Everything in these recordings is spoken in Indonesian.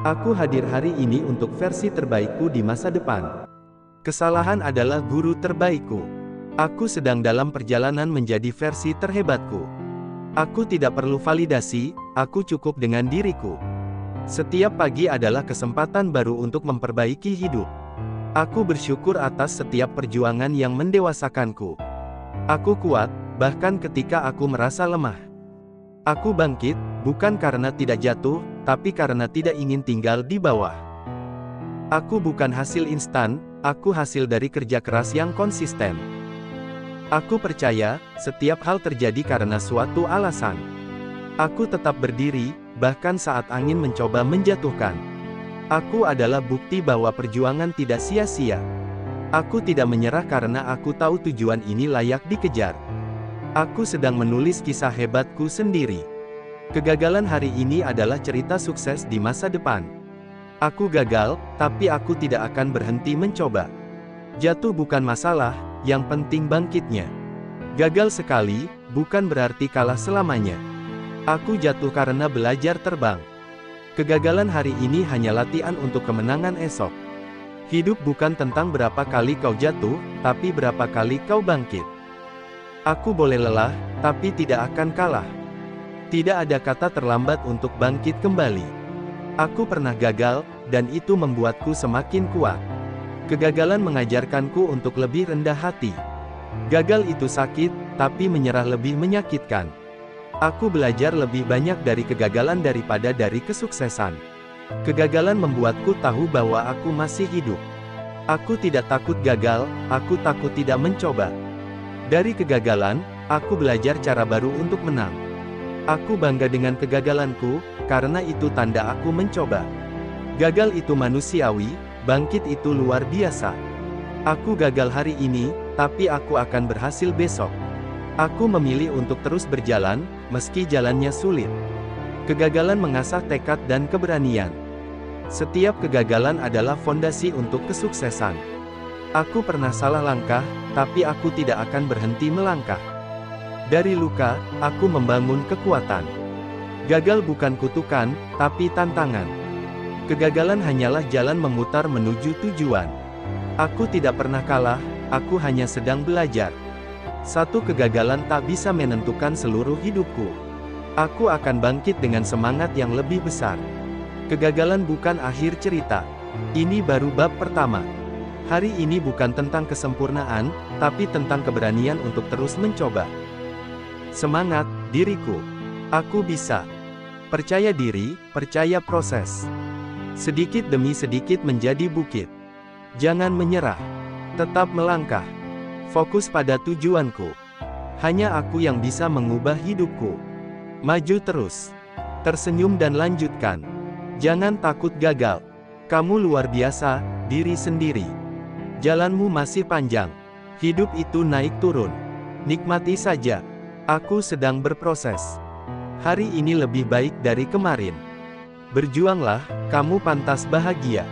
Aku hadir hari ini untuk versi terbaikku di masa depan. Kesalahan adalah guru terbaikku. Aku sedang dalam perjalanan menjadi versi terhebatku. Aku tidak perlu validasi, aku cukup dengan diriku. Setiap pagi adalah kesempatan baru untuk memperbaiki hidup. Aku bersyukur atas setiap perjuangan yang mendewasakanku. Aku kuat, bahkan ketika aku merasa lemah. Aku bangkit, bukan karena tidak jatuh, tapi karena tidak ingin tinggal di bawah. Aku bukan hasil instan, aku hasil dari kerja keras yang konsisten. Aku percaya, setiap hal terjadi karena suatu alasan. Aku tetap berdiri, bahkan saat angin mencoba menjatuhkan. Aku adalah bukti bahwa perjuangan tidak sia-sia. Aku tidak menyerah karena aku tahu tujuan ini layak dikejar. Aku sedang menulis kisah hebatku sendiri. Kegagalan hari ini adalah cerita sukses di masa depan. Aku gagal, tapi aku tidak akan berhenti mencoba. Jatuh bukan masalah, yang penting bangkitnya. Gagal sekali, bukan berarti kalah selamanya. Aku jatuh karena belajar terbang. Kegagalan hari ini hanya latihan untuk kemenangan esok. Hidup bukan tentang berapa kali kau jatuh, tapi berapa kali kau bangkit. Aku boleh lelah, tapi tidak akan kalah. Tidak ada kata terlambat untuk bangkit kembali. Aku pernah gagal, dan itu membuatku semakin kuat. Kegagalan mengajarkanku untuk lebih rendah hati. Gagal itu sakit, tapi menyerah lebih menyakitkan. Aku belajar lebih banyak dari kegagalan daripada dari kesuksesan. Kegagalan membuatku tahu bahwa aku masih hidup. Aku tidak takut gagal, aku takut tidak mencoba. Dari kegagalan, aku belajar cara baru untuk menang. Aku bangga dengan kegagalanku, karena itu tanda aku mencoba. Gagal itu manusiawi, bangkit itu luar biasa. Aku gagal hari ini, tapi aku akan berhasil besok. Aku memilih untuk terus berjalan, meski jalannya sulit. Kegagalan mengasah tekad dan keberanian. Setiap kegagalan adalah fondasi untuk kesuksesan. Aku pernah salah langkah, tapi aku tidak akan berhenti melangkah. Dari luka, aku membangun kekuatan. Gagal bukan kutukan, tapi tantangan. Kegagalan hanyalah jalan memutar menuju tujuan. Aku tidak pernah kalah, aku hanya sedang belajar. Satu kegagalan tak bisa menentukan seluruh hidupku. Aku akan bangkit dengan semangat yang lebih besar. Kegagalan bukan akhir cerita. Ini baru bab pertama. Hari ini bukan tentang kesempurnaan, tapi tentang keberanian untuk terus mencoba. Semangat, diriku. Aku bisa. Percaya diri, percaya proses. Sedikit demi sedikit menjadi bukit. Jangan menyerah. Tetap melangkah. Fokus pada tujuanku. Hanya aku yang bisa mengubah hidupku. Maju terus. Tersenyum dan lanjutkan. Jangan takut gagal. Kamu luar biasa, diri sendiri. Jalanmu masih panjang. Hidup itu naik turun. Nikmati saja. Aku sedang berproses. Hari ini lebih baik dari kemarin. Berjuanglah, kamu pantas bahagia.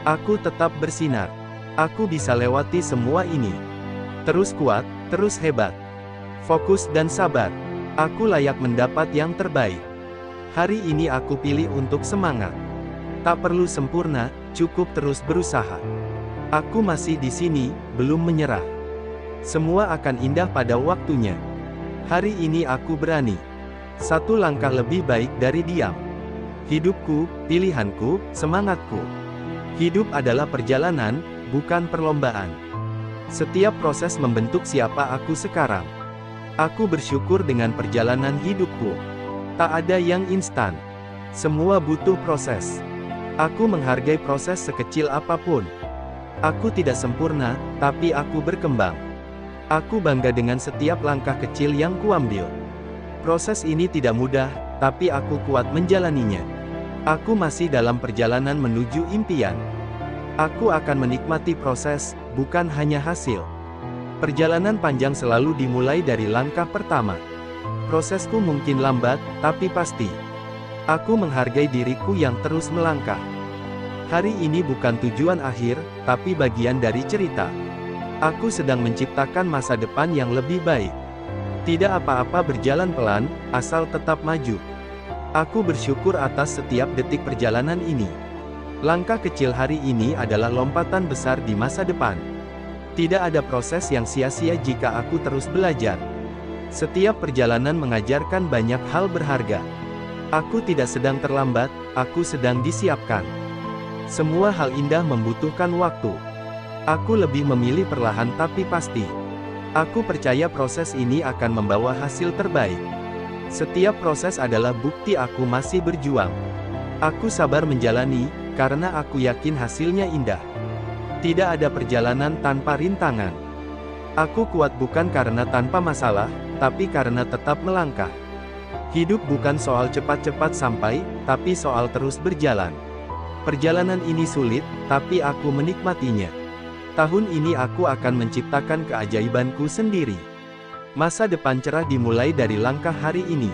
Aku tetap bersinar. Aku bisa lewati semua ini. Terus kuat, terus hebat. Fokus dan sabar. Aku layak mendapat yang terbaik. Hari ini aku pilih untuk semangat. Tak perlu sempurna, cukup terus berusaha. Aku masih di sini, belum menyerah. Semua akan indah pada waktunya. Hari ini aku berani. Satu langkah lebih baik dari diam. Hidupku, pilihanku, semangatku. Hidup adalah perjalanan, bukan perlombaan. Setiap proses membentuk siapa aku sekarang. Aku bersyukur dengan perjalanan hidupku. Tak ada yang instan. Semua butuh proses. Aku menghargai proses sekecil apapun. Aku tidak sempurna, tapi aku berkembang. Aku bangga dengan setiap langkah kecil yang kuambil. Proses ini tidak mudah, tapi aku kuat menjalaninya. Aku masih dalam perjalanan menuju impian. Aku akan menikmati proses, bukan hanya hasil. Perjalanan panjang selalu dimulai dari langkah pertama. Prosesku mungkin lambat, tapi pasti. Aku menghargai diriku yang terus melangkah. Hari ini bukan tujuan akhir, tapi bagian dari cerita. Aku sedang menciptakan masa depan yang lebih baik. Tidak apa-apa berjalan pelan, asal tetap maju. Aku bersyukur atas setiap detik perjalanan ini. Langkah kecil hari ini adalah lompatan besar di masa depan. Tidak ada proses yang sia-sia jika aku terus belajar. Setiap perjalanan mengajarkan banyak hal berharga. Aku tidak sedang terlambat, aku sedang disiapkan. Semua hal indah membutuhkan waktu. Aku lebih memilih perlahan tapi pasti. Aku percaya proses ini akan membawa hasil terbaik. Setiap proses adalah bukti aku masih berjuang. Aku sabar menjalani, karena aku yakin hasilnya indah. Tidak ada perjalanan tanpa rintangan. Aku kuat bukan karena tanpa masalah, tapi karena tetap melangkah. Hidup bukan soal cepat-cepat sampai, tapi soal terus berjalan. Perjalanan ini sulit, tapi aku menikmatinya. Tahun ini aku akan menciptakan keajaibanku sendiri. Masa depan cerah dimulai dari langkah hari ini.